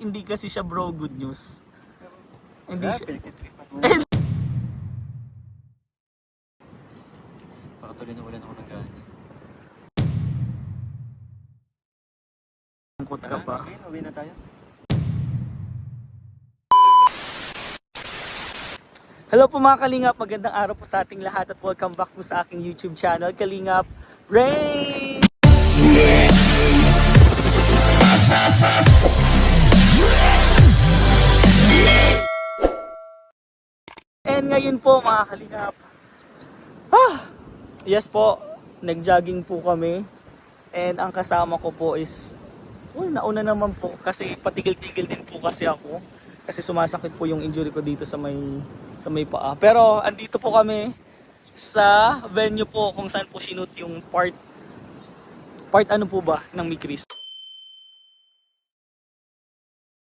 hindi kasi siya bro good news. Hindi siya. Pinagtitripan mo. Baka tuloy na wala na ako ng gana. Angkot ka pa. Okay, uwi na tayo. Hello po mga Kalingap, magandang araw po sa ating lahat at welcome back po sa aking YouTube channel, Kalingap Rain! And ngayon po mga Kalingap, yes po, nag-jogging po kami and ang kasama ko po is, nauna naman po kasi patigil-tigil din po kasi ako kasi sumasakit po yung injury ko dito sa may paa. Pero andito po kami sa venue po kung saan po sinut yung part ano po ba ng Mikris.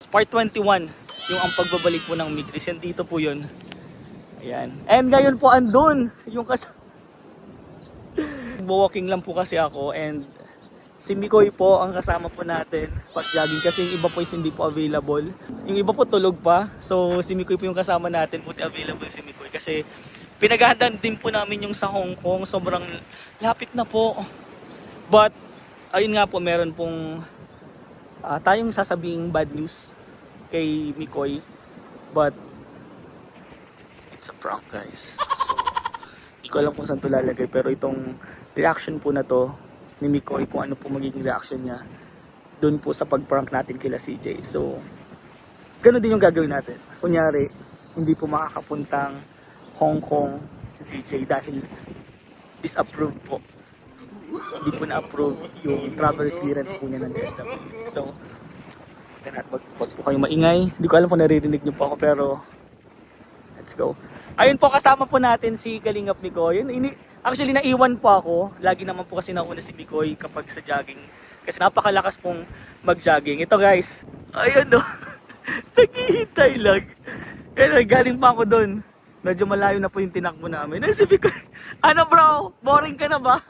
Part 21 yung ang pagbabalik po ng Mikris. Yan dito po yun. Ayan. And ngayon po andun yung walking lang po kasi ako and si Mikoy po ang kasama po natin pag-jogging kasi yung iba po is hindi po available. Yung iba po tulog pa. So si Mikoy po yung kasama natin, puti available si Mikoy kasi pinaghahandaan din po namin yung sa Hong Kong. Sobrang lapit na po. But ayun nga po, meron pong tayong sasabing bad news kay Mikoy. But it's a prank guys. So hindi ko alam kung saan ito lalagay pero itong reaction po na to ni Mikoy kung ano po magiging reaction niya doon po sa pag-prank natin kila CJ. So, ganoon din yung gagawin natin. Kunyari, hindi po makakapuntang Hong Kong si CJ dahil disapproved po. Hindi po na-approve yung travel clearance po niya ng DSWD. So, wag po kayong maingay. Hindi ko alam kung naririnig niyo po ako pero let's go. Ayun po, kasama po natin si Kalingap Mikoy. Actually, naiwan po ako. Lagi naman po kasi nauna si Mikoy kapag sa jogging. Kasi napakalakas pong mag-jogging. Ito guys, ayun no. Naghihintay lang. Kaya galing pa ako doon. Medyo malayo na po yung tinakbo namin. Ay, si Mikoy, ano bro? Boring ka na ba?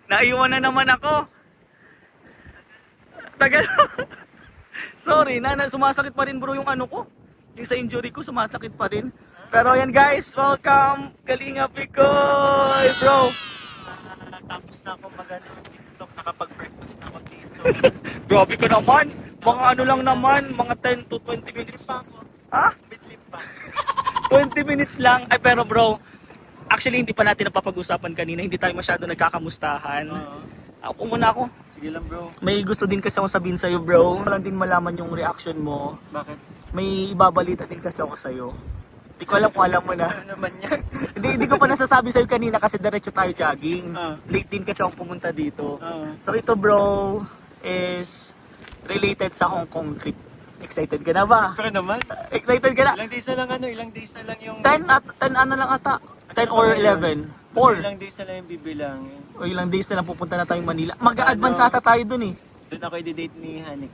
Naiwan na naman ako. Tagal. Sorry, sumasakit pa rin bro yung ano ko. Yung sa injury ko, sumasakit pa rin. Pero yan guys, welcome Kalingap Mikoy, bro. Tapos na ako mag-TikTok, nakapag-breakfast na ako dito. Grabe ka naman. Mga ano lang naman, mga 10 to 20 minutes. Pa ako. Ha? Midlip pa. 20 minutes lang. Ay pero bro, actually hindi pa natin napapag-usapan kanina. Hindi tayo masyado nagkakamustahan. Ako muna ako. Sige lang bro. May gusto din kasi akong sabihin sa'yo bro. Walang din malaman yung reaction mo. Bakit? May ibabalita din kasi ako sa'yo. Hindi ko alam kung alam mo na. Ano naman yan? hindi ko pa nasasabi sa'yo kanina kasi diretso tayo jogging. Ah. Late din kasi ako pumunta dito. Ah. So ito bro is related sa Hong Kong trip. Excited ka na ba? Pero naman, Excited ka na? ilang days na lang yung... 10 ano lang ata? 10 or 11? 4? Ilang days na lang yung bibilangin. O ilang days na lang pupunta na tayong Manila. Mag-a-advance ata tayo dun eh. Doon ako i-date ni Hanik.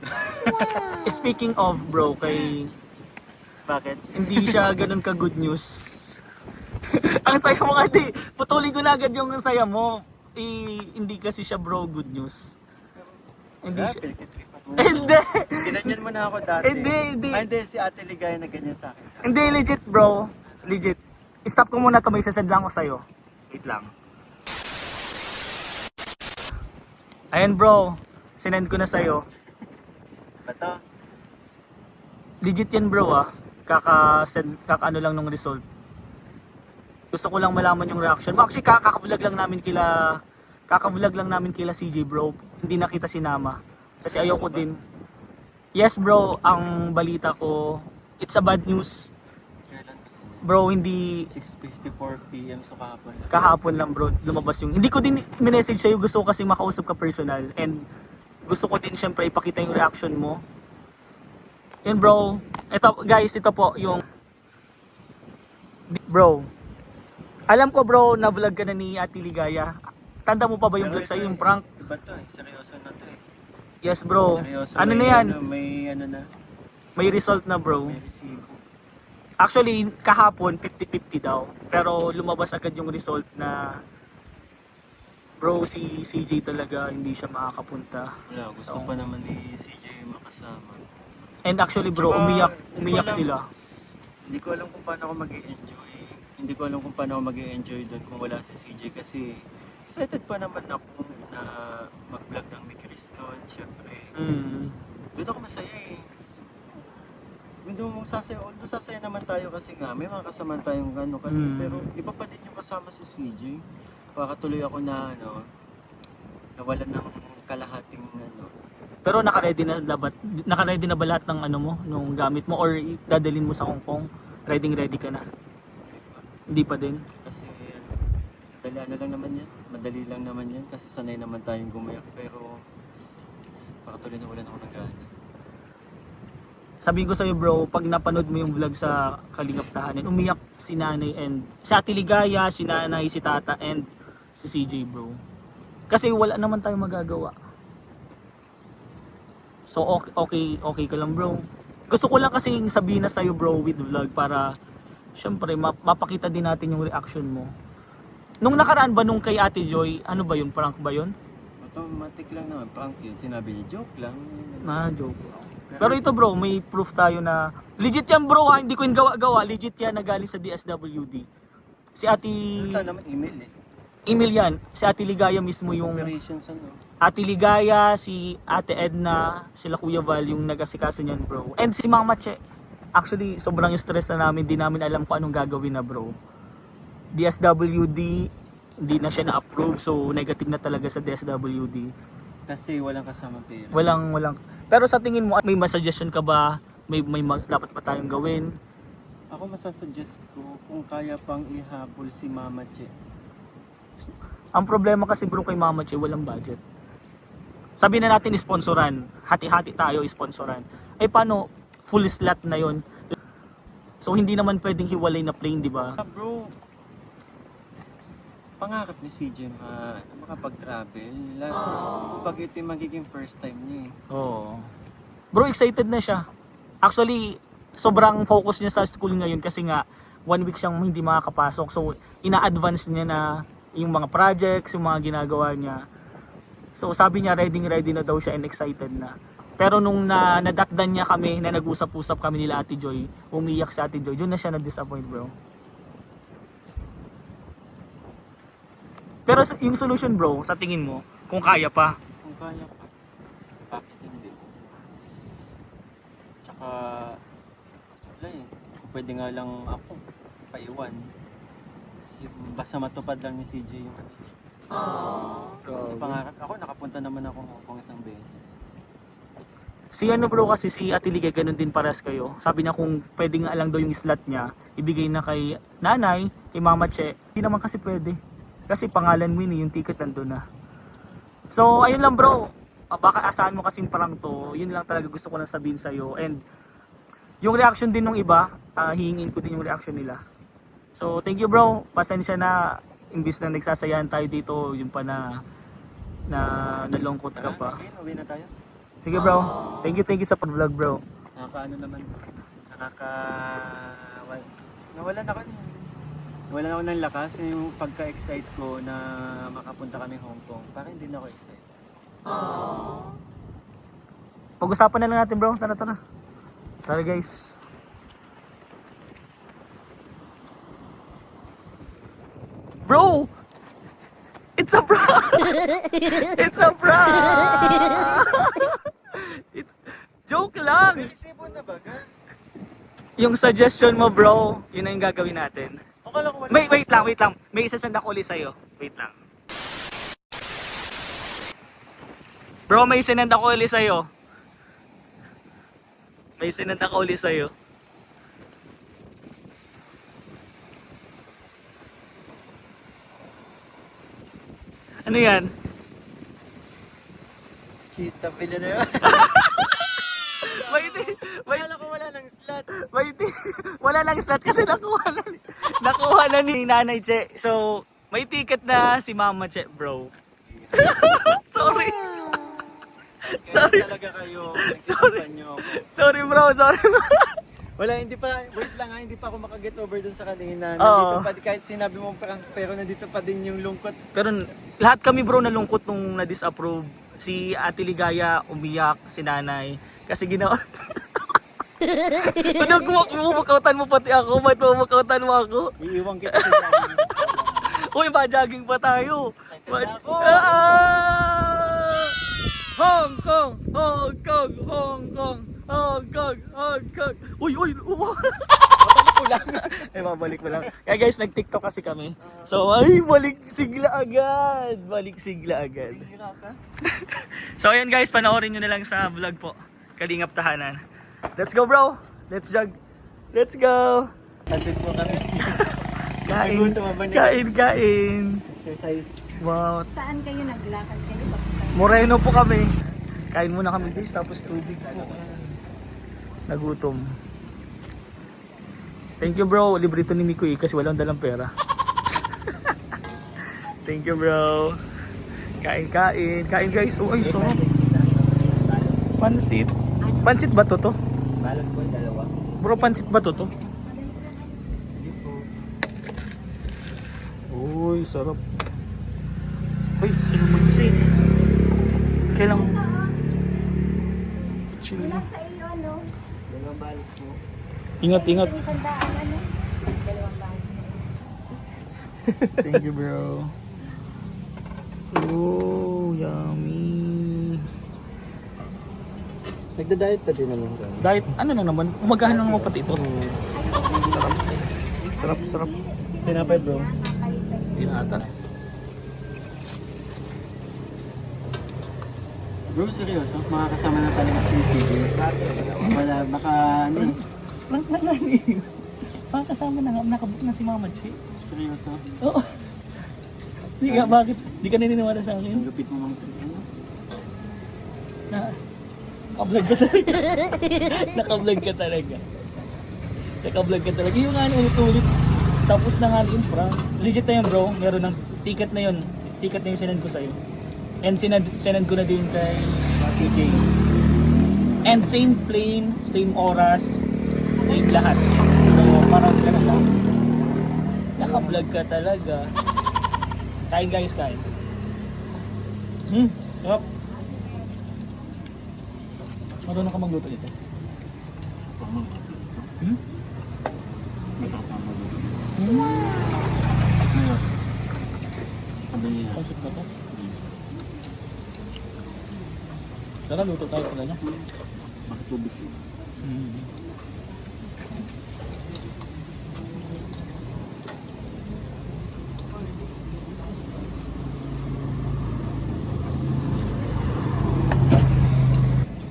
Speaking of bro, kay Bakit? hindi siya ganun ka good news. Ang saya mo nga di. Putulin ko na agad yung saya mo. Hindi kasi siya bro good news. Hindi siya. Pinagtitripan mo. Hindi. Ginanyan mo na ako dati. Hindi. Hindi, si Ate Ligaya na ganyan sa akin. Hindi legit bro. Legit. Stop ko muna to, may sasend lang ko sa'yo. Wait lang. Ayan bro. Sinend ko na sa'yo. Bato? Legit yan bro ah. Kaka-ano lang ng result. Gusto ko lang malaman yung reaction mo. Actually kaka-vlog lang namin kila CJ bro. Hindi nakita si Nama. Kasi ayoko din. Yes bro, ang balita ko, it's a bad news. Kailan kasi? Bro, hindi 6:54 PM so kahapon. kahapon lang bro lumabas yung. Hindi ko din minessage sa'yo, gusto ko kasi makausap ka personal. And gusto ko din syempre ipakita yung reaction mo. Yan bro. Ito guys, ito po yung bro. Alam ko bro, na vlog ka na ni Ate Ligaya. Tanda mo pa ba yung vlog sa'yo, yung prank? Iba to eh, seryoso na to eh. Yes bro. Seryoso, Ano na may yan? may ano na, May result na bro. may resibo. Actually, kahapon 50-50 daw. Pero lumabas agad yung result na bro, si CJ talaga hindi siya makakapunta. Wala, gusto So, pa naman ni CJ makasama. And actually bro, Tsaka, umiyak hindi ko alam. sila. Hindi ko alam kung paano ako mag-enjoy. Hindi ko alam kung paano ako mag-enjoy doon kung wala si CJ kasi excited pa naman ako na mag-vlog ng Mikris doon. Siyempre, doon ako masaya eh. Although sasaya naman tayo kasi nga may mga kasama tayong pero iba pa din yung kasama si CJ. Pakatuloy ako na nawalan ng kalahating Pero naka-ready na ba lahat ng ano mo, nung gamit mo or dadalhin mo sa Hong Kong? Ready ka na? Hindi pa din. kasi madali lang naman yan kasi sanay naman tayong gumayak pero pakatuloy na wala ako ng gana. Sabihin ko sa'yo bro, pag napanood mo yung vlog sa Kalingap Tahanan, umiyak si nanay and si Ate Ligaya, si nanay, si tata and si CJ bro. Kasi wala naman tayong magagawa. So okay ka lang bro. Gusto ko lang kasi sabihin na sa'yo bro with vlog para syempre mapakita din natin yung reaction mo. Nung nakaraan ba nung kay Ate Joy, ano ba yun? Prank ba yun? Automatic lang naman, prank yun. Sinabi niya, joke lang. Joke. Pero ito bro, may proof tayo na legit yan bro ha, hindi ko yung gawa-gawa. Legit yan na galing sa DSWD. Si Ate... Ito naman email eh. Email yan. Si Ate Ligaya mismo yung... Operations Ate Ligaya, si Ate Edna, sila Kuya Val yung nag-asikaso niyan bro. And si Mama Che. Actually, sobrang stress na namin. Di namin alam kung anong gagawin na bro. DSWD, hindi na siya na-approve. So, negative na talaga sa DSWD. Kasi walang kasama pera. Walang. Pero sa tingin mo, may suggestion ka ba? Dapat pa tayong gawin? Ako masasuggest ko kung kaya pang ihabol si Mama Che. Ang problema kasi bro kay Mama Che, walang budget. Sabi na natin sponsoran, hati-hati tayo sponsoran. Eh paano full slot na yon? So hindi naman pwedeng hiwalay na plane, di ba? Bro, pangarap ni CJ makapag-travel. Kumbaga ito yung magiging first time niya eh. Oo. Bro, excited na siya. Actually, sobrang focus niya sa school ngayon kasi nga 1 week siyang hindi makakapasok. So ina-advance niya na yung mga projects, yung mga ginagawa niya. So sabi niya ready na daw siya and excited na. Pero nung nadatdan niya kami, na nag-usap-usap kami nila Ate Joy, umiyak si Ate Joy, doon na siya na-disappoint bro. Pero yung solution bro, sa tingin mo, kung kaya pa? Kung kaya pa, bakit hindi? Tsaka, wala eh. Kung pwede nga lang ako, paiwan. Basta matupad lang ni CJ yung ano. Kasi pangarap ako, nakapunta naman ako Hong Kong isang beses. Si ano bro kasi si Ate Ligay ganun din pares kayo. Sabi niya kung pwede nga lang daw yung slot niya, ibigay na kay nanay, kay Mama Che. Hindi naman kasi pwede. Kasi pangalan mo yun, yung ticket nandun na. So ayun lang bro. Baka asahan mo kasing parang to. Yun lang talaga gusto ko lang sabihin sa'yo. And yung reaction din ng iba, hihingin ko din yung reaction nila. So thank you bro. Pasensya na imbis na nagsasayahan tayo dito, yung pa na nalungkot ka pa. Okay, uwi na tayo. Sige bro. Thank you sa pag-vlog bro. Nawalan ako ng lakas yung pagka-excite ko na makapunta kami Hong Kong. Parang hindi na ako excited. Pag-usapan na lang natin bro. Tara. Tara guys. Bro! It's a prank! It's a prank! It's joke lang! Resibo na ba ga? Yung suggestion mo bro, yun na yung gagawin natin. Akala ko wala. Wait lang. May isasend ako ulit sa'yo. Wait lang. Bro, may sinend ako ulit sa'yo. Ano yan? Cheetah pila na yun. Wait. Akala ko wala ng slot. Wala lang slot kasi nakuha na ni Nanay Che. So, may ticket na si Mama Che, bro. Sorry. Kaya talaga kayo. Nagsisapan nyo ako. Sorry bro. Wala, wait lang ha, hindi pa ako makaget over dun sa kanina. Oo. Nandito pa, kahit sinabi mo prank, pero nandito pa din yung lungkot. Pero lahat kami bro nalungkot nung na-disapprove. Si Ate Ligaya umiyak, si Nanay. Kasi ginawa... Ano, kumakautan mo pati ako? Ba't kumakautan mo ako? Iiwan kita sa jogging. Uy, ba-jogging pa tayo. Excited na ako. Hong Kong! Hong Kong! Hong Kong! Hong Kong! Hong Kong! Uy! Babalik ko lang. Ay, babalik ko lang. Kaya guys, nag-TikTok kasi kami. So, ay, balik sigla agad. Balik sigla agad. Hira ka? So, ayan guys, panoorin nyo na lang sa vlog po. Kalingap Tahanan. Let's go, bro! Let's jog! Let's go! Pansit po kami. Kain! Nagutom ba niya? Kain! Exercise. Wow! Saan kayo naglakad kayo? Bakit Moreno po kami. Kain muna kami guys, tapos tubig po. Nagutom. Thank you bro, libre ito ni Mikoy kasi walang dalang pera. Thank you bro. Kain guys. Oh, ay sarap. Pansit. Pansit ba to? Balot po, dalawa. Bro, pansit ba to? Uy, sarap. Uy, ano pansit? Kailang chill. Ilang sa iyo, ano? Dalawang balot po. Ingat. Yung sandaan, ano? Dalawang bahay. Thank you, bro. Oh, yummy. Nagda-diet pa din naman ka. Diet, ano na naman? Umagahan na naman pati ito. Sarap. Tinapay bro. Tinatan. Bro, seryoso? Makakasama na talaga si CJ. Wala, baka ano? Lang. Pakasama na nga, nakabook na si Mama Chi. Seryoso? Oo. Di ka, bakit? Di ka naniniwala sa Ang akin? lupit mo mang ano? Na, naka-vlog ka talaga. Naka-vlog ka talaga. Yung nga ulit-ulit. Tapos na nga yung prank. Legit na yun bro. Meron ng ticket na yun. Ticket na yung sinend ko sa'yo. And sinend ko na din kay CJ. And same plane, same oras, same lahat. So parang ganun lang. Naka-vlog ka talaga. Kain guys, kain. Sarap. Marunong ka magluto dito? Masarap ang maluto. Sabi niya. Pansit ba to? Tara, luto tayo pala niya. Makatubig.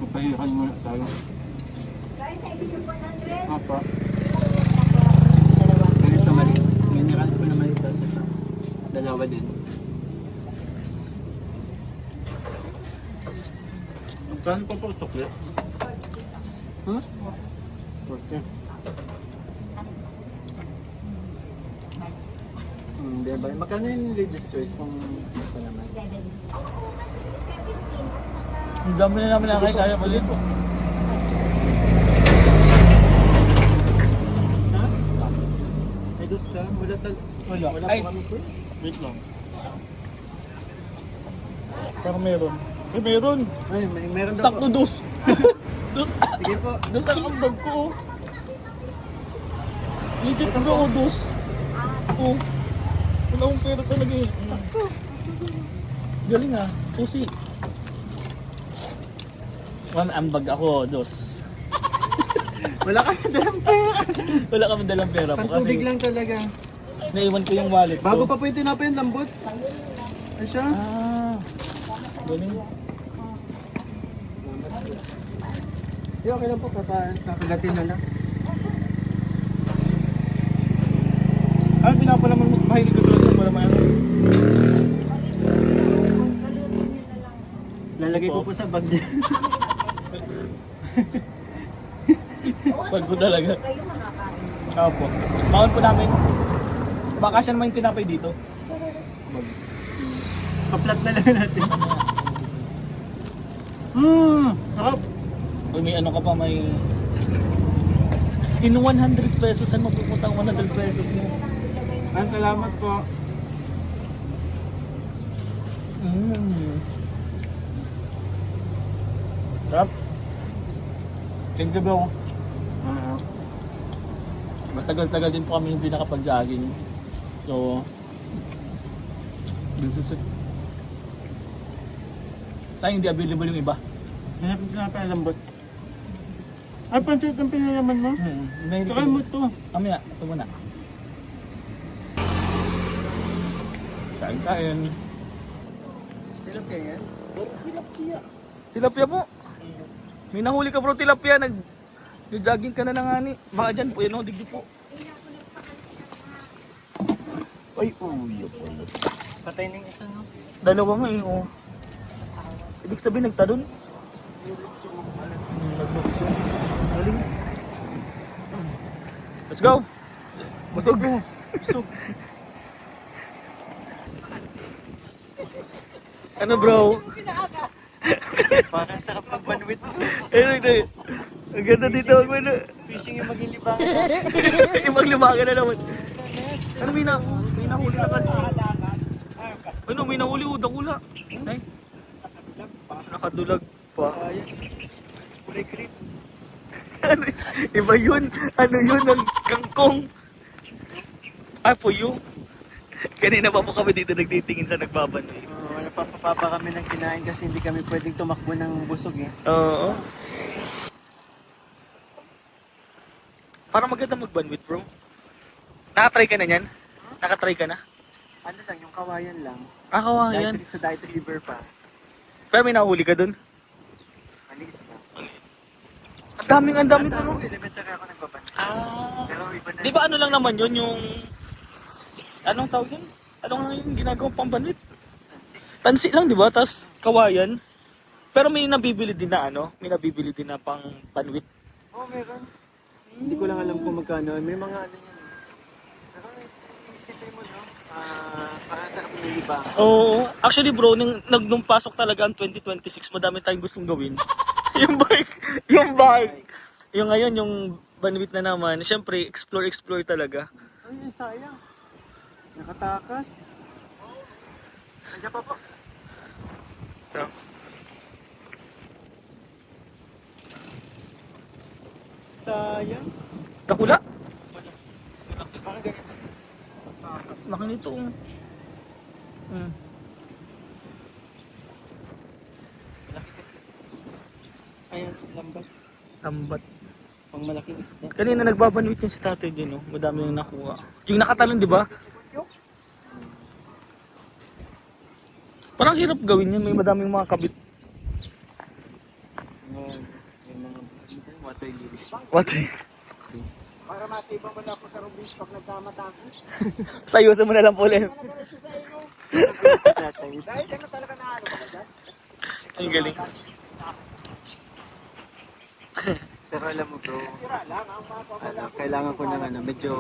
Papahiran muna tayo. Guys, sa ibig yung 400? Apa? Dalawa. Ganito mali. Mineral ko naman ito. Dalawa din. Saan pa po sukli? Huh? Okay. Diba? Magkano yung ladies choice kung ito naman? 7. Oo, kasi 17. Ang dami na namin nakay kaya ulit. Ha? Ay, dos ka? Wala Ay. pa kami po. Wait lang. Parang meron. Meron. Ay, meron daw Sakto dos. Sige po. Dos ang ambag ko. Legit bro, dos. Oh. Wala akong pera talaga eh. Sakto. Galing ah. Susi. One ambag ako, dos. Wala kami dalang pera. Wala kami dalang pera po Pantubig kasi lang talaga. naiwan ko yung wallet ko. Bago pa po yung tinapay yung lambot. Ay siya. Ah. Galing. Di okay lang po. Kakagatin na lang. Ay, pinapalaman mo. Mahilig ko talaga. Wala mayroon. Lalagay ko po sa bag niya. Pag ko talaga. Kayo makakain. Opo. Bawal po namin. Baka siya naman yung tinapay dito. Pa-flat na lang natin. Sarap. Pag may ano ka pa, may... In 100 pesos, saan mapupunta ang 100 pesos mo? Ay, salamat po. Sarap. Thank you bro. Matagal-tagal din po kami hindi nakapag-jogging. So, dun sa sayang hindi available yung iba. Hanapin ko na pa lambot. Ay, pancit ang pinalaman mo? May Try mo ito. Mamaya, ito muna. Kain-kain. Tilapia yan? Tilapia. Tilapia po. May nahuli ka bro, tilapia. Nag-jogging ka na ng ani. Baka dyan po, yan o, digdi po. Ay, uyo po. Patay na yung isa, no? Dalawa nga eh, oh. Ibig sabihin nagtalon. Nagbukso. Galing. Let's go! Busog. Busog. Ano bro? Parang sarap ng banwit. Ang ganda dito. Fishing yung maging libangan. Ibang limaga na naman. Ano may nahuli na kasi. Ano may nahuli udang-ula. Ay. Nakadulag pa. Ayan. Kulay green. Ano, iba yun. Ano yun? Ang kangkong. Ah, puyo. Kanina pa po kami dito nagtitingin sa nagbabanoy. Napapapapa kami ng kinain kasi hindi kami pwedeng tumakbo ng busog eh. Oo. Parang maganda magbanwit bro. Nakatry ka na yan? Nakatry ka na? Ano lang, yung kawayan lang. Ah, kawayan. Sa Diet River pa. Pero may nahuli ka dun? Maliit lang. Ang daming ano. Elementary ako nagbabanwit. Ah. Pero iba na. Di ba ano lang naman yun yung... Anong tawag yun? Anong yung ginagawang pambanwit? Tansi lang, di ba? Tapos kawayan. Pero may nabibili din na ano? May nabibili din na pang banwit. Oo, meron. Hindi ko lang alam kung magkano. May mga ano yan. Pero isipin mo, no? Parang sarap ng libangan. Oo. Actually bro, nung pasok talaga ang 2026, madami tayong gustong gawin. Yung bike. Yung ngayon, yung banwit na naman. Siyempre, explore talaga. Ay, sayang. Nakatakas. Nandiyan pa po. So, Sayang. takula. Parang ganito. Laki nito. Malaki kasi. Ayan, lambat. Tambat. Pang malaking isda. Kanina nagbabanwit yan si tatay din, no? Madami nang nakuha. Yung nakatalon, di ba? Parang hirap gawin yan. May madaming mga kabit. Yung mga water lilies. What? Para matibang mo na ako sa rubis pag nagkamatako. Sayusan mo na lang po, Lem. Dahil yan na talaga na ano ka dyan. Ang galing. Pero alam mo bro, kailangan ko ng ano, medyo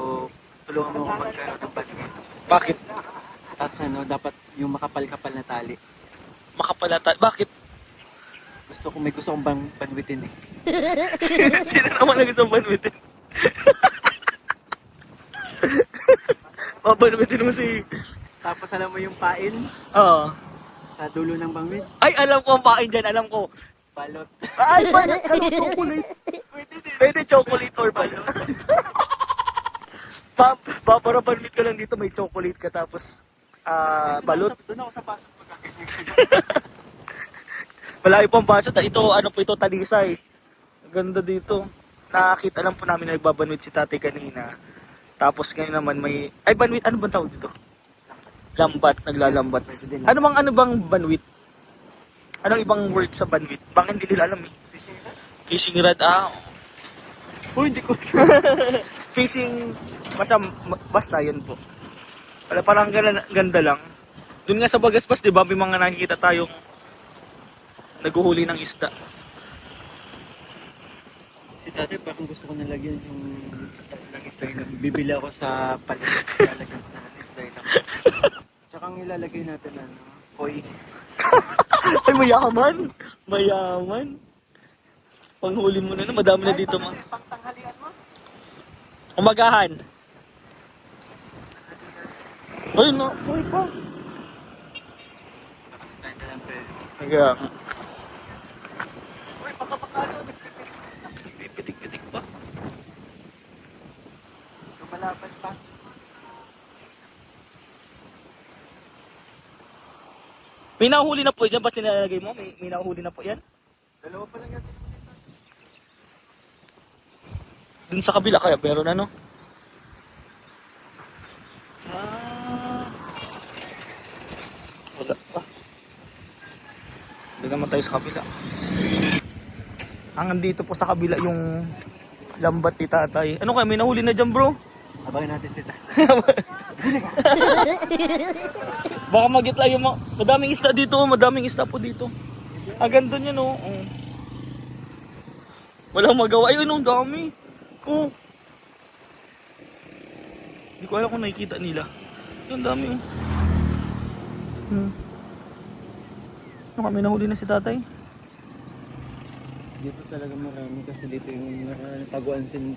tulungan mo ako magkaroon ng banwit. Bakit? Tapos ano, dapat yung makapal-kapal na tali. Makapalata. Bakit? May gusto kong banwitin eh. Sino naman ang isang banwitin? Banwitin mo si... Tapos alam mo yung pain Oo. sa dulo ng bangwit, Ay, alam ko ang pain dyan. Alam ko. balot. Ay, balot. Ano, chocolate? Pwede chocolate or balot. Para banwit ka lang dito, may chocolate ka tapos balot. Doon ako sa pasok pagkakainin. Malayo pang baso. Ito, ano po ito, Talisay. Ang ganda dito. Nakakita lang po namin na nagbabanwit si tatay kanina. Tapos ngayon naman may... Ay, banwit. Ano bang tawag dito? Lambat. Naglalambat. Ano bang banwit? Anong ibang word sa banwit? Bang hindi nila alam eh. Fishing rod. Ah. Oh, hindi ko. Fishing... Basta yun po. Wala, parang ganda lang. Doon nga sa Bagaspas, di ba? May mga nakikita tayong naghuhuli ng isda. Si tatay parang gusto ko nalagyan yung isda yun. Bibili ako sa palit. Lalagyan ko ng isda yun. Tsaka ang ilalagay natin ano, koi. Ay, mayaman! Mayaman! Panghuli mo na madami na dito ma. Pangtanghalian mo? Umagahan. Ay, no. Uy pa. Tapos tayo na lang pero. Kaya, Uy, pakapakalo. pipitik-pitik pa. dapat pa. May nahuli na po dyan, basta nilalagay mo, may nahuli na po yan. Dalawa pa lang yan. Dun sa kabila kaya, pero ano? Ah, wala pa. Hindi naman tayo sa kabila. Ang andito po sa kabila yung lambat ni tatay. Ano kaya, may nahuli na dyan bro? Abangan natin sita. Baka magitla yung madaming isda dito, madaming isda po dito. Ang ganda niya no. Oh. Walang magawa. Ayun, ang dami. Oh. Hindi ko alam kung nakikita nila. Ang dami. Ano kami, nahuli na si tatay? Dito talaga marami kasi dito yung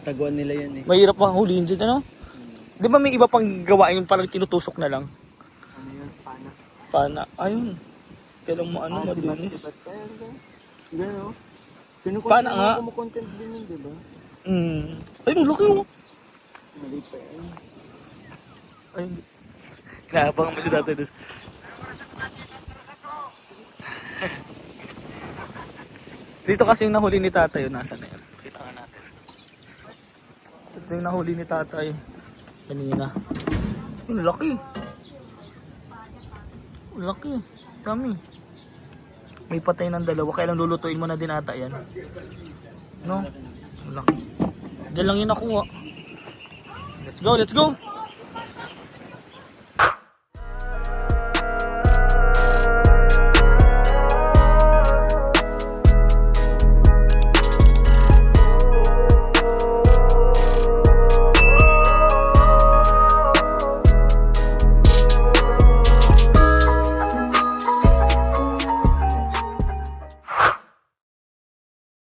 taguan nila yan eh. Mahirap pa huliin dyan, ano? Di ba may iba pang gawain yung parang tinutusok na lang? Ano yun? Panak. Pana, ayun. Kailang mo ano, madunis. Sibat tayo. Gano? Paana nga. Kumukontent din yun, di ba? Ayun, laki oh. Mali pa yan. Ayun. Kinaabangan mo si tatay doon. Dito kasi yung nahuli ni tatay, yun, nasa na yun. Kita nga natin. Ito yung nahuli ni tatay. Kanina. Yung laki. Laki. Dami. May patay ng dalawa. Kaya lang lulutuin mo na din ata yan. No? Laki. Diyan lang yun nakuha. Let's go, let's go!